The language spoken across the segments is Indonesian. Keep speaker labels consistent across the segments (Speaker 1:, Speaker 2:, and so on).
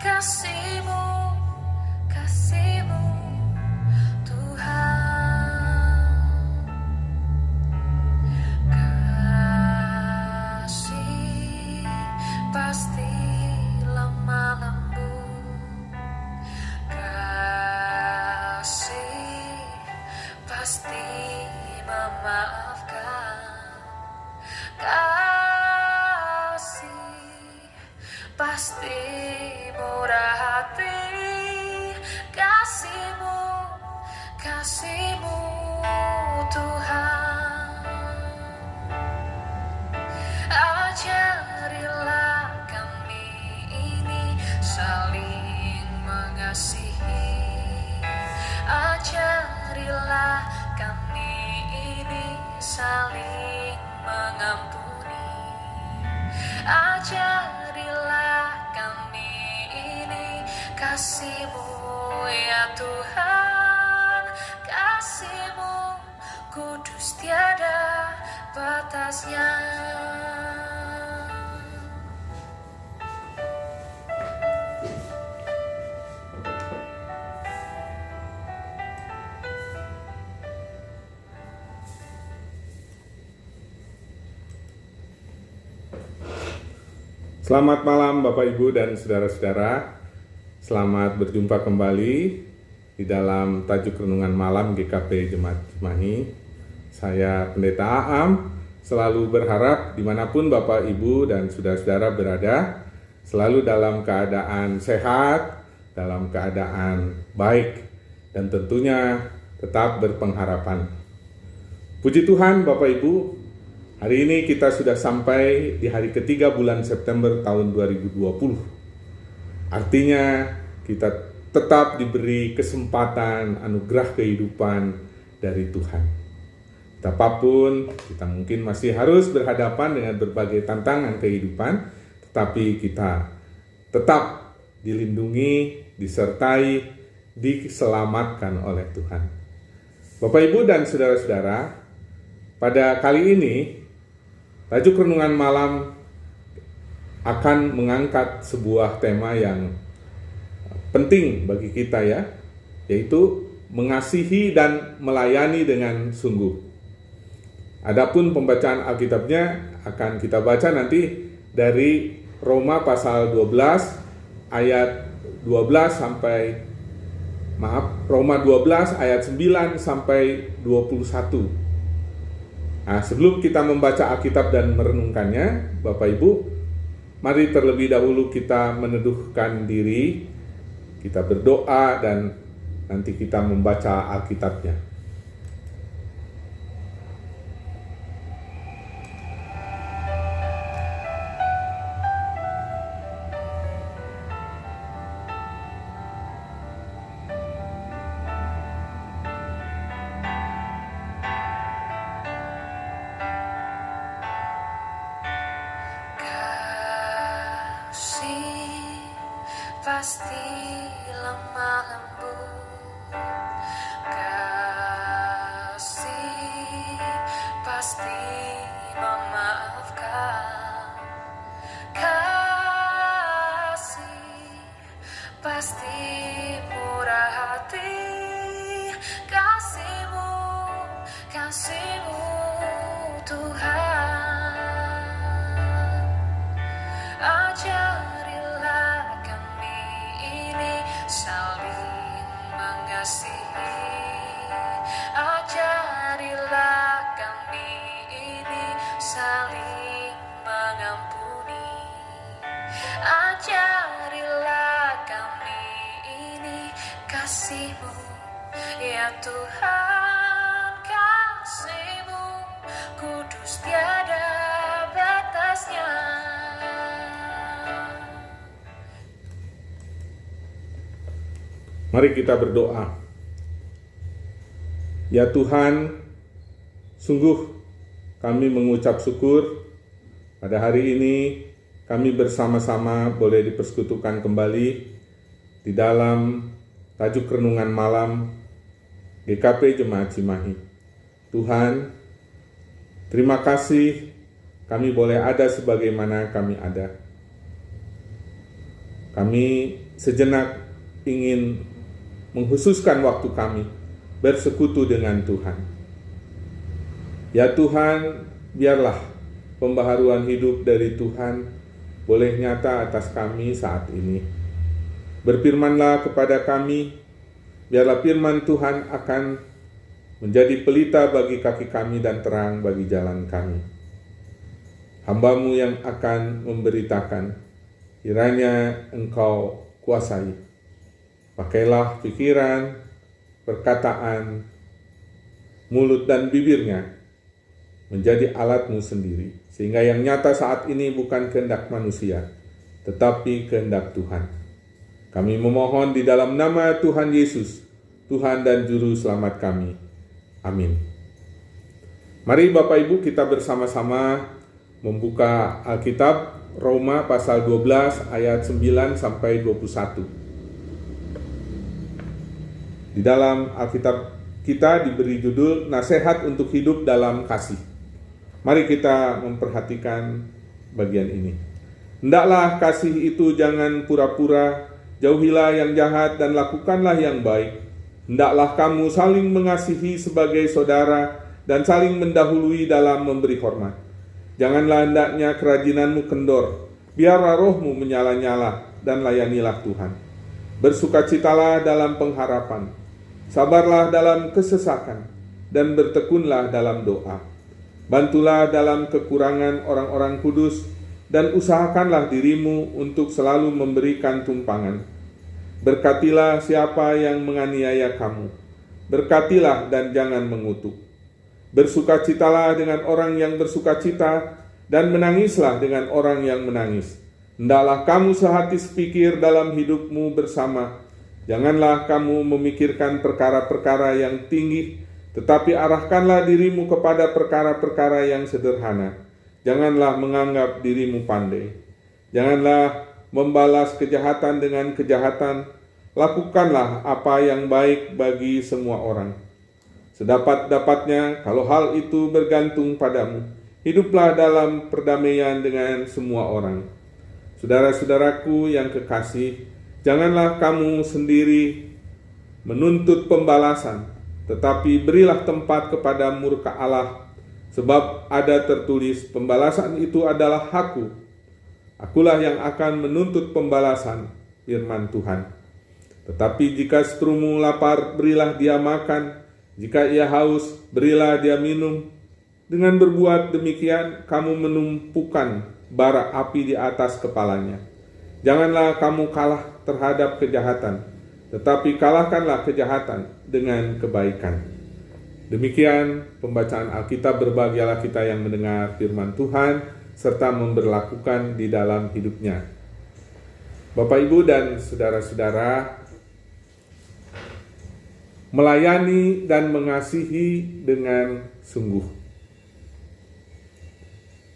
Speaker 1: kasih-Mu, kasih-Mu Tuhan. Kasih pasti lemah lembut, kasih pasti memaafkan, kasih pasti murah hati, kasih-Mu, kasih-Mu Tuhan. Ajarilah kami ini saling mengasihi, ajarilah kami ini saling mengampuni, ajarilah kami ini kasih-Mu ya Tuhan, kasih-Mu kudus tiada batasnya.
Speaker 2: Selamat malam Bapak Ibu dan saudara-saudara. Selamat berjumpa kembali di dalam tajuk renungan malam GKP Jemaat Cimahi. Saya Pendeta Aam, selalu berharap dimanapun Bapak Ibu dan saudara-saudara berada, selalu dalam keadaan sehat, dalam keadaan baik, dan tentunya tetap berpengharapan. Puji Tuhan Bapak Ibu, hari ini kita sudah sampai di hari ketiga bulan September tahun 2020. Artinya kita tetap diberi kesempatan anugerah kehidupan dari Tuhan. Betapapun kita mungkin masih harus berhadapan dengan berbagai tantangan kehidupan, tetapi kita tetap dilindungi, disertai, diselamatkan oleh Tuhan. Bapak Ibu dan saudara-saudara, pada kali ini tajuk renungan malam akan mengangkat sebuah tema yang penting bagi kita ya, yaitu mengasihi dan melayani dengan sungguh. Adapun pembacaan Alkitabnya akan kita baca nanti dari Roma pasal 12 ayat 12 sampai Roma 12 ayat 9 sampai 21. Nah, sebelum kita membaca Alkitab dan merenungkannya, Bapak Ibu, mari terlebih dahulu kita meneduhkan diri, kita berdoa, dan nanti kita membaca Alkitabnya.
Speaker 1: Pasti lemah lembut, kasih pasti memaafkan, kasih pasti murah hati, kasih-Mu, kasih-Mu Tuhan. Ajarilah kami ini saling mengasihi, ajarilah kami ini saling mengampuni, ajarilah kami ini kasih-Mu ya Tuhan, kasih-Mu kudus tiada batasnya.
Speaker 2: Mari kita berdoa. Ya Tuhan, sungguh kami mengucap syukur pada hari ini kami bersama-sama boleh dipersekutukan kembali di dalam tajuk renungan malam GKP Jemaat Cimahi. Tuhan, terima kasih kami boleh ada sebagaimana kami ada. Kami sejenak ingin menghususkan waktu kami bersekutu dengan Tuhan. Ya Tuhan, biarlah pembaharuan hidup dari Tuhan boleh nyata atas kami saat ini. Berfirmanlah kepada kami, biarlah firman Tuhan akan menjadi pelita bagi kaki kami dan terang bagi jalan kami. Hamba-Mu yang akan memberitakan, kiranya Engkau kuasai. Pakailah pikiran, perkataan, mulut dan bibirnya menjadi alat-Mu sendiri, sehingga yang nyata saat ini bukan kehendak manusia, tetapi kehendak Tuhan. Kami memohon di dalam nama Tuhan Yesus, Tuhan dan Juru Selamat kami. Amin. Mari Bapak Ibu kita bersama-sama membuka Alkitab Roma pasal 12 ayat 9 sampai 21. Di dalam Alkitab kita diberi judul Nasihat untuk Hidup dalam Kasih. Mari kita memperhatikan bagian ini. Hendaklah kasih itu jangan pura-pura, jauhilah yang jahat dan lakukanlah yang baik. Hendaklah kamu saling mengasihi sebagai saudara dan saling mendahului dalam memberi hormat. Janganlah hendaknya kerajinanmu kendor, biarlah rohmu menyala-nyala dan layanilah Tuhan. Bersukacitalah dalam pengharapan, sabarlah dalam kesesakan, dan bertekunlah dalam doa. Bantulah dalam kekurangan orang-orang kudus, dan usahakanlah dirimu untuk selalu memberikan tumpangan. Berkatilah siapa yang menganiaya kamu, berkatilah dan jangan mengutuk. Bersukacitalah dengan orang yang bersukacita, dan menangislah dengan orang yang menangis. Hendaklah kamu sehati sepikir dalam hidupmu bersama. Janganlah kamu memikirkan perkara-perkara yang tinggi, tetapi arahkanlah dirimu kepada perkara-perkara yang sederhana. Janganlah menganggap dirimu pandai. Janganlah membalas kejahatan dengan kejahatan. Lakukanlah apa yang baik bagi semua orang. Sedapat-dapatnya, kalau hal itu bergantung padamu, hiduplah dalam perdamaian dengan semua orang. Saudara-saudaraku yang kekasih, janganlah kamu sendiri menuntut pembalasan, tetapi berilah tempat kepada murka Allah, sebab ada tertulis, pembalasan itu adalah Hakku. Akulah yang akan menuntut pembalasan, firman Tuhan. Tetapi jika seterumu lapar, berilah dia makan. Jika ia haus, berilah dia minum. Dengan berbuat demikian, kamu menumpukan bara api di atas kepalanya. Janganlah kamu kalah terhadap kejahatan, tetapi kalahkanlah kejahatan dengan kebaikan. Demikian pembacaan Alkitab. Berbahagialah kita yang mendengar firman Tuhan, serta memberlakukan di dalam hidupnya. Bapak, Ibu, dan saudara-saudara, melayani dan mengasihi dengan sungguh.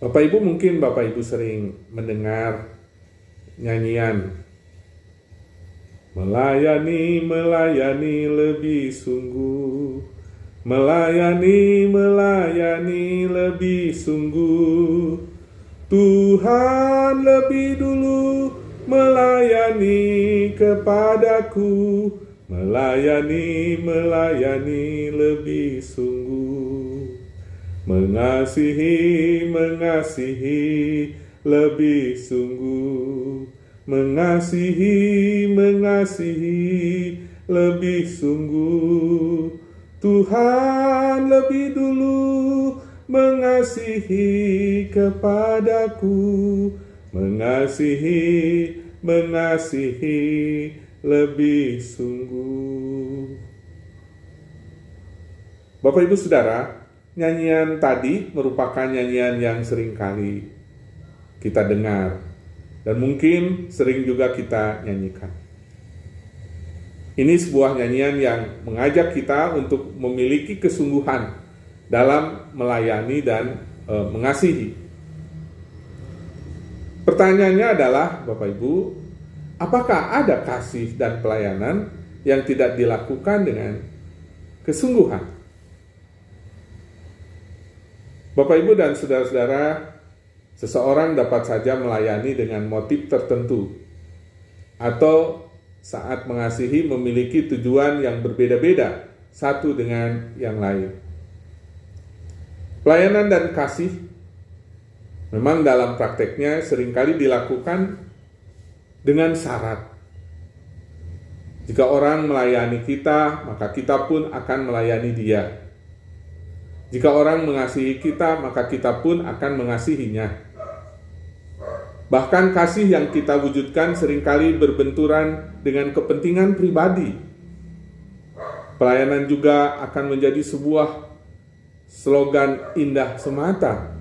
Speaker 2: Bapak Ibu, mungkin Bapak Ibu sering mendengar nyanyian melayani, melayani lebih sungguh, melayani, melayani lebih sungguh. Tuhan lebih dulu melayani kepadaku, melayani, melayani lebih sungguh. Mengasihi, mengasihi lebih sungguh. Mengasihi, mengasihi lebih sungguh. Tuhan lebih dulu mengasihi kepadaku, mengasihi, mengasihi lebih sungguh. Bapak, Ibu, Saudara, nyanyian tadi merupakan nyanyian yang sering kali kita dengar dan mungkin sering juga kita nyanyikan. Ini sebuah nyanyian yang mengajak kita untuk memiliki kesungguhan dalam melayani dan mengasihi. Pertanyaannya adalah, Bapak Ibu, apakah ada kasih dan pelayanan yang tidak dilakukan dengan kesungguhan? Bapak, Ibu, dan saudara-saudara, seseorang dapat saja melayani dengan motif tertentu. atau saat mengasihi memiliki tujuan yang berbeda-beda satu dengan yang lain. Pelayanan dan kasih memang dalam prakteknya seringkali dilakukan dengan syarat. Jika orang melayani kita, maka kita pun akan melayani dia. Jika orang mengasihi kita, maka kita pun akan mengasihinya. Bahkan kasih yang kita wujudkan seringkali berbenturan dengan kepentingan pribadi. Pelayanan juga akan menjadi sebuah slogan indah semata.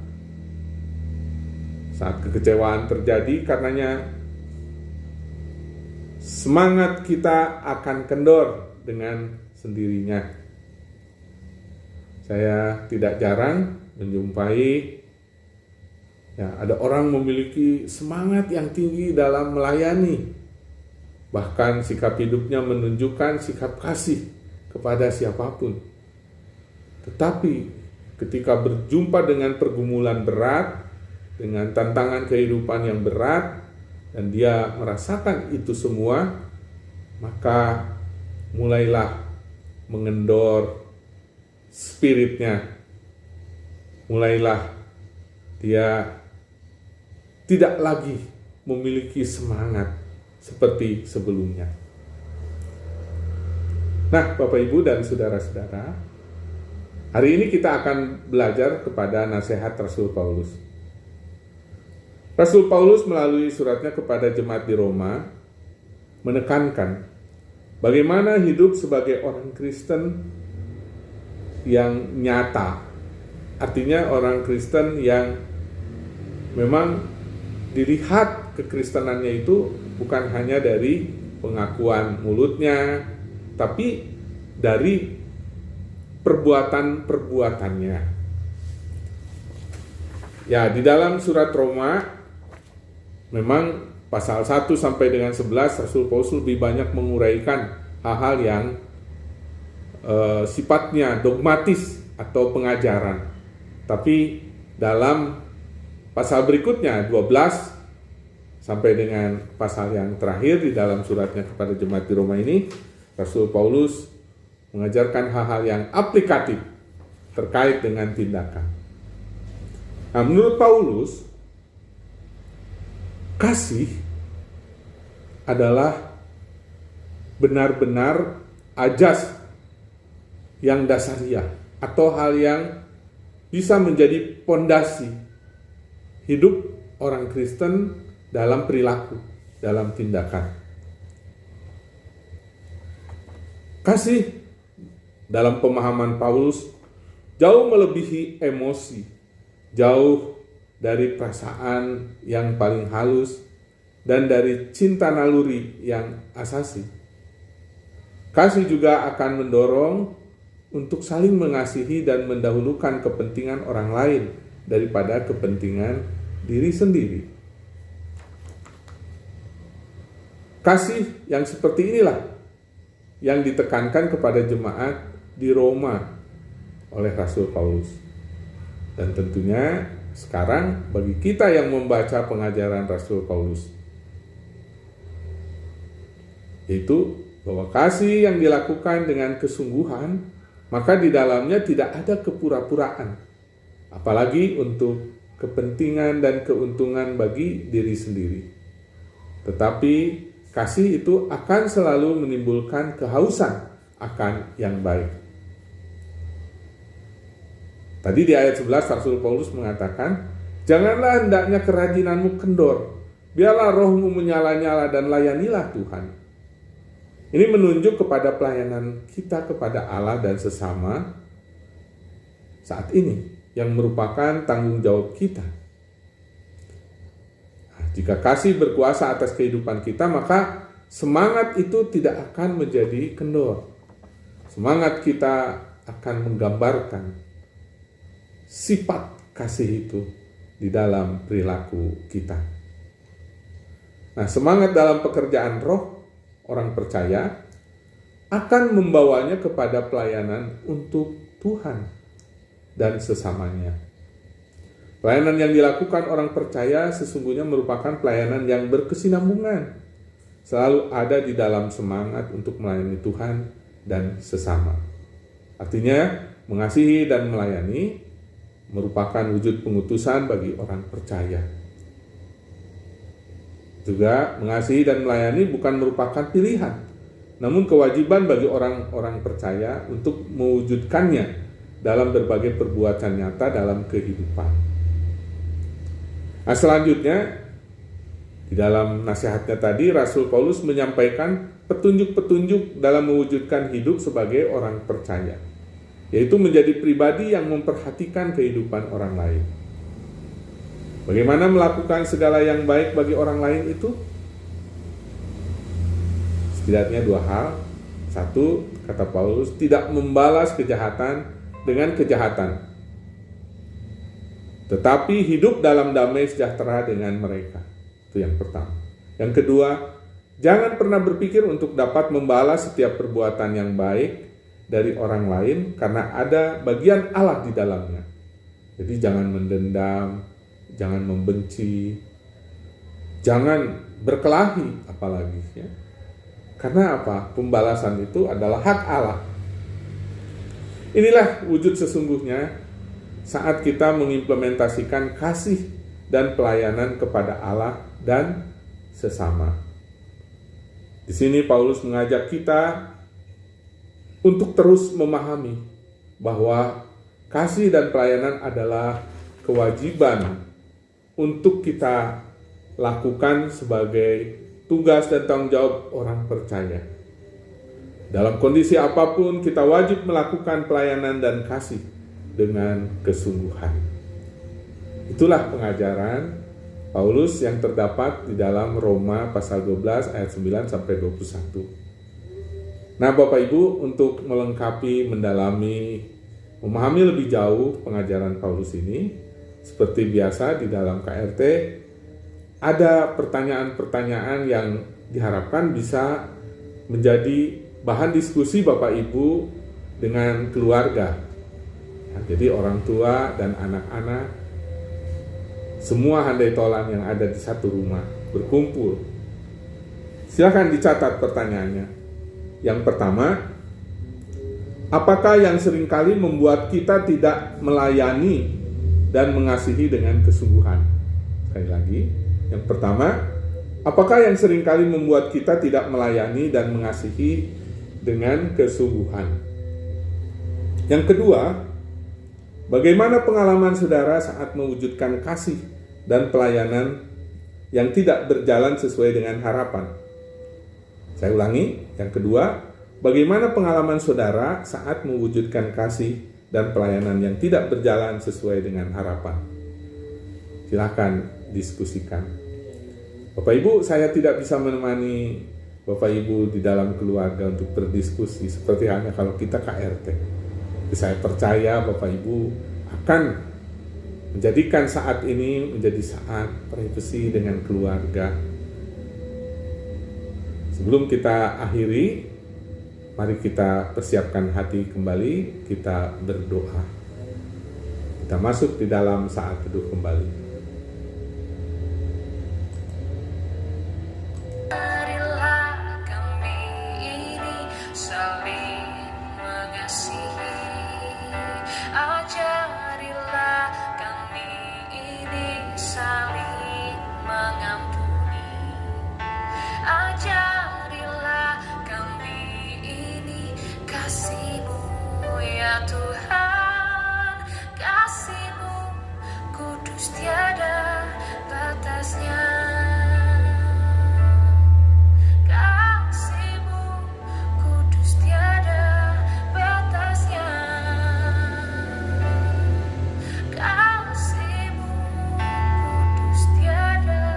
Speaker 2: Saat kekecewaan terjadi karenanya, semangat kita akan kendor dengan sendirinya. Saya tidak jarang menjumpai ada orang memiliki semangat yang tinggi dalam melayani. Bahkan sikap hidupnya menunjukkan sikap kasih kepada siapapun. Tetapi ketika berjumpa dengan pergumulan berat, dengan tantangan kehidupan yang berat, dan dia merasakan itu semua, maka mulailah mengendor spiritnya. Mulailah dia tidak lagi memiliki semangat seperti sebelumnya. Nah, Bapak Ibu dan saudara-saudara, hari ini kita akan belajar kepada nasihat Rasul Paulus. Rasul Paulus melalui suratnya kepada jemaat di Roma menekankan bagaimana hidup sebagai orang Kristen yang nyata. Artinya orang Kristen yang memang dilihat kekristenannya itu bukan hanya dari pengakuan mulutnya, tapi dari perbuatan-perbuatannya. Ya, di dalam surat Roma memang pasal 1 sampai dengan 11 Rasul Paulus lebih banyak menguraikan hal-hal yang sifatnya dogmatis atau pengajaran. Tapi dalam pasal berikutnya 12 sampai dengan pasal yang terakhir di dalam suratnya kepada jemaat di Roma ini, Rasul Paulus mengajarkan hal-hal yang aplikatif terkait dengan tindakan. Nah, menurut Paulus, kasih adalah benar-benar ajas yang dasariah atau hal yang bisa menjadi pondasi hidup orang Kristen dalam perilaku, dalam tindakan. Kasih dalam pemahaman Paulus jauh melebihi emosi, jauh dari perasaan yang paling halus, dan dari cinta naluri yang asasi. Kasih juga akan mendorong untuk saling mengasihi dan mendahulukan kepentingan orang lain daripada kepentingan diri sendiri. Kasih yang seperti inilah yang ditekankan kepada jemaat di Roma oleh Rasul Paulus. Dan tentunya sekarang bagi kita yang membaca pengajaran Rasul Paulus, yaitu bahwa kasih yang dilakukan dengan kesungguhan, maka di dalamnya tidak ada kepura-puraan, apalagi untuk kepentingan dan keuntungan bagi diri sendiri. Tetapi kasih itu akan selalu menimbulkan kehausan akan yang baik. Tadi di ayat 11 Rasul Paulus mengatakan, janganlah hendaknya kerajinanmu kendor, biarlah rohmu menyala-nyala dan layanilah Tuhan. Ini menunjuk kepada pelayanan kita kepada Allah dan sesama saat ini, yang merupakan tanggung jawab kita. Nah, jika kasih berkuasa atas kehidupan kita, maka semangat itu tidak akan menjadi kendor. Semangat kita akan menggambarkan sifat kasih itu di dalam perilaku kita. Nah, semangat dalam pekerjaan roh orang percaya akan membawanya kepada pelayanan untuk Tuhan dan sesamanya. Pelayanan yang dilakukan orang percaya sesungguhnya merupakan pelayanan yang berkesinambungan, selalu ada di dalam semangat untuk melayani Tuhan dan sesama. Artinya, mengasihi dan melayani merupakan wujud pengutusan bagi orang percaya. Juga mengasihi dan melayani bukan merupakan pilihan, namun kewajiban bagi orang-orang percaya untuk mewujudkannya dalam berbagai perbuatan nyata dalam kehidupan. Nah, selanjutnya, di dalam nasihatnya tadi, Rasul Paulus menyampaikan petunjuk-petunjuk dalam mewujudkan hidup sebagai orang percaya, yaitu menjadi pribadi yang memperhatikan kehidupan orang lain. Bagaimana melakukan segala yang baik bagi orang lain itu? Setidaknya dua hal. Satu, kata Paulus, tidak membalas kejahatan dengan kejahatan, tetapi hidup dalam damai sejahtera dengan mereka. Itu yang pertama. Yang kedua, jangan pernah berpikir untuk dapat membalas setiap perbuatan yang baik dari orang lain karena ada bagian Allah di dalamnya. Jadi jangan mendendam, jangan membenci, jangan berkelahi apalagi ya. Karena apa? Pembalasan itu adalah hak Allah. Inilah wujud sesungguhnya saat kita mengimplementasikan kasih dan pelayanan kepada Allah dan sesama. Di sini Paulus mengajak kita untuk terus memahami bahwa kasih dan pelayanan adalah kewajiban untuk kita lakukan sebagai tugas dan tanggung jawab orang percaya. Dalam kondisi apapun kita wajib melakukan pelayanan dan kasih dengan kesungguhan. Itulah pengajaran Paulus yang terdapat di dalam Roma pasal 12 ayat 9 sampai 21. Nah, Bapak Ibu, untuk melengkapi, mendalami, memahami lebih jauh pengajaran Paulus ini, seperti biasa di dalam KRT, ada pertanyaan-pertanyaan yang diharapkan bisa menjadi bahan diskusi Bapak Ibu dengan keluarga. Nah, jadi orang tua dan anak-anak, semua handai tolan yang ada di satu rumah berkumpul. Silakan dicatat pertanyaannya. Yang pertama, apakah yang seringkali membuat kita tidak melayani dan mengasihi dengan kesungguhan? Sekali lagi, yang pertama, apakah yang seringkali membuat kita tidak melayani dan mengasihi dengan kesungguhan? Yang kedua, bagaimana pengalaman saudara saat mewujudkan kasih dan pelayanan yang tidak berjalan sesuai dengan harapan? Saya ulangi, yang kedua, bagaimana pengalaman saudara saat mewujudkan kasih dan pelayanan yang tidak berjalan sesuai dengan harapan? Silakan diskusikan. Bapak Ibu, saya tidak bisa menemani Bapak Ibu di dalam keluarga untuk berdiskusi seperti halnya kalau kita KRT. Tapi saya percaya Bapak Ibu akan menjadikan saat ini menjadi saat privasi dengan keluarga. Sebelum kita akhiri, mari kita persiapkan hati kembali, kita berdoa. Kita masuk di dalam saat teduh kembali.
Speaker 1: Marilah kami ini saling mengasihi. Ajarilah kami ini saling mengampuni. Ajarilah kami ini kasih-Mu ya Tuhan, kasih-Mu kudus tiada batasnya. Kasih-Mu kudus tiada batasnya. Kasih-Mu kudus tiada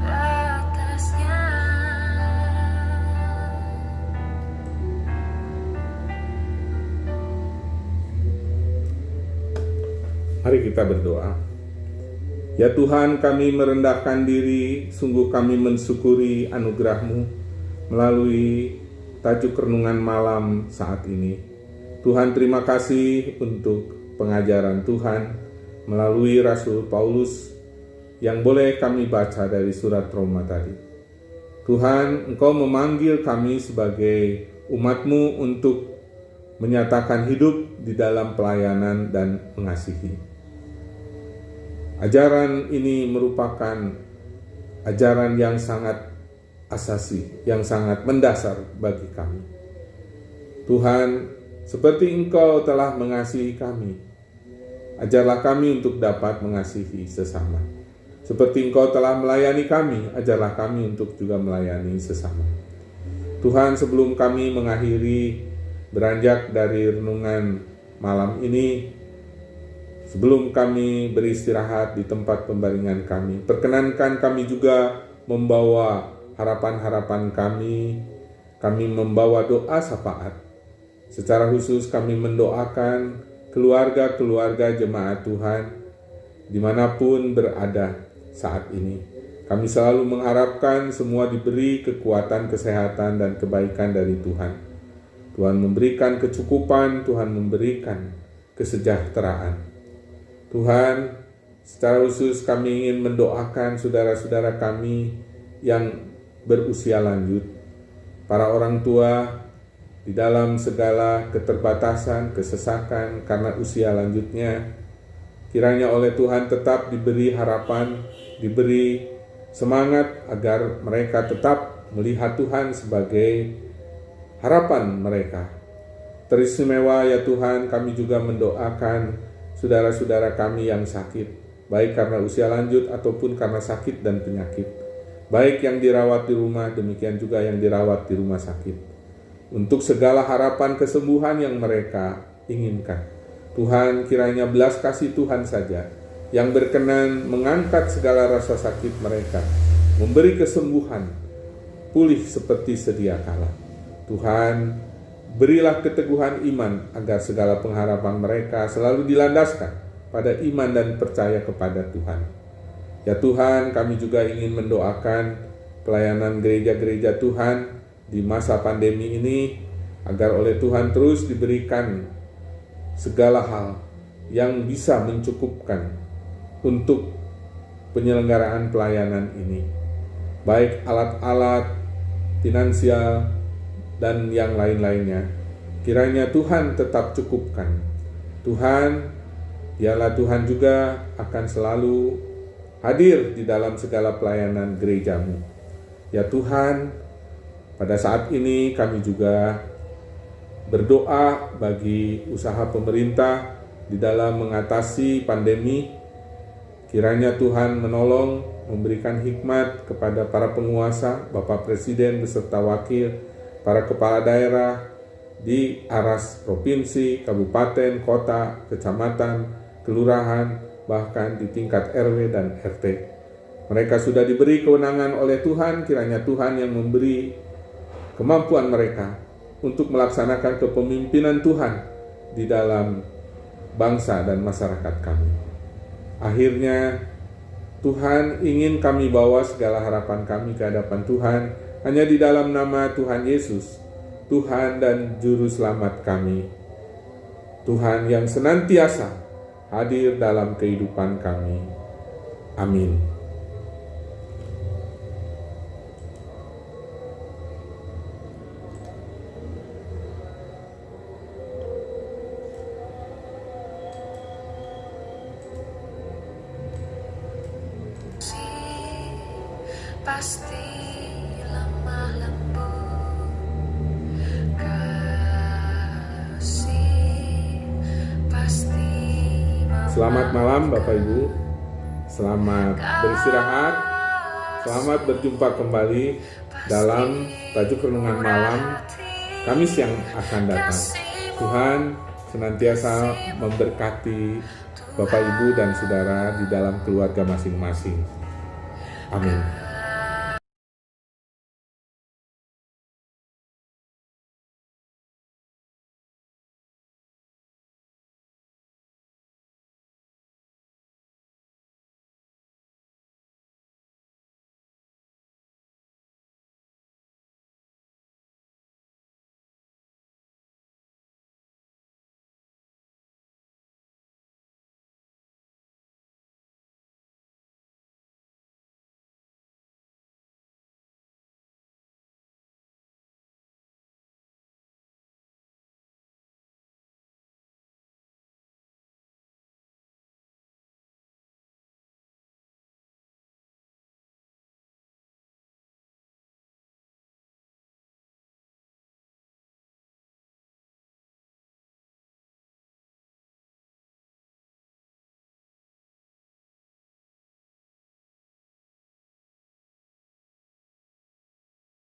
Speaker 1: batasnya.
Speaker 2: Mari kita berdoa. Ya Tuhan, kami merendahkan diri, sungguh kami mensyukuri anugerah-Mu melalui tajuk renungan malam saat ini. Tuhan, terima kasih untuk pengajaran Tuhan melalui Rasul Paulus yang boleh kami baca dari surat Roma tadi. Tuhan, Engkau memanggil kami sebagai umat-Mu untuk menyatakan hidup di dalam pelayanan dan mengasihi. Ajaran ini merupakan ajaran yang sangat asasi, yang sangat mendasar bagi kami. Tuhan, seperti Engkau telah mengasihi kami, ajarlah kami untuk dapat mengasihi sesama. Seperti Engkau telah melayani kami, ajarlah kami untuk juga melayani sesama. Tuhan, sebelum kami mengakhiri beranjak dari renungan malam ini, sebelum kami beristirahat di tempat pembaringan kami, perkenankan kami juga membawa harapan-harapan kami membawa doa syafaat. Secara khusus kami mendoakan keluarga-keluarga jemaat Tuhan dimanapun berada saat ini. Kami selalu mengharapkan semua diberi kekuatan, kesehatan, dan kebaikan dari Tuhan. Tuhan memberikan kecukupan, Tuhan memberikan kesejahteraan. Tuhan, secara khusus kami ingin mendoakan saudara-saudara kami yang berusia lanjut, para orang tua di dalam segala keterbatasan, kesesakan karena usia lanjutnya. Kiranya oleh Tuhan tetap diberi harapan, diberi semangat agar mereka tetap melihat Tuhan sebagai harapan mereka. Teristimewa ya Tuhan, kami juga mendoakan saudara-saudara kami yang sakit, baik karena usia lanjut ataupun karena sakit dan penyakit. Baik yang dirawat di rumah, demikian juga yang dirawat di rumah sakit. Untuk segala harapan kesembuhan yang mereka inginkan. Tuhan, kiranya belas kasih Tuhan saja yang berkenan mengangkat segala rasa sakit mereka, memberi kesembuhan, pulih seperti sedia kala. Tuhan, berilah keteguhan iman agar segala pengharapan mereka selalu dilandaskan pada iman dan percaya kepada Tuhan. Ya Tuhan, kami juga ingin mendoakan pelayanan gereja-gereja Tuhan di masa pandemi ini, agar oleh Tuhan terus diberikan segala hal yang bisa mencukupkan untuk penyelenggaraan pelayanan ini, baik alat-alat, finansial, dan yang lain-lainnya. Kiranya Tuhan tetap cukupkan. Tuhan, dialah Tuhan juga akan selalu hadir di dalam segala pelayanan gereja-Mu. Ya Tuhan, pada saat ini kami juga berdoa bagi usaha pemerintah di dalam mengatasi pandemi. Kiranya Tuhan menolong, memberikan hikmat kepada para penguasa, Bapak Presiden beserta wakil, para kepala daerah di aras provinsi, kabupaten, kota, kecamatan, kelurahan, bahkan di tingkat RW dan RT. Mereka sudah diberi kewenangan oleh Tuhan, kiranya Tuhan yang memberi kemampuan mereka untuk melaksanakan kepemimpinan Tuhan di dalam bangsa dan masyarakat kami. Akhirnya, Tuhan ingin kami bawa segala harapan kami ke hadapan Tuhan hanya di dalam nama Tuhan Yesus, Tuhan dan Juru Selamat kami. Tuhan yang senantiasa hadir dalam kehidupan kami. Amin.
Speaker 1: Pasti lemah lembut, kasih pasti.
Speaker 2: Selamat malam Bapak Ibu, selamat beristirahat, selamat berjumpa kembali dalam tajuk renungan malam Kamis yang akan datang. Tuhan senantiasa memberkati Bapak Ibu dan Saudara di dalam keluarga masing-masing. Amin.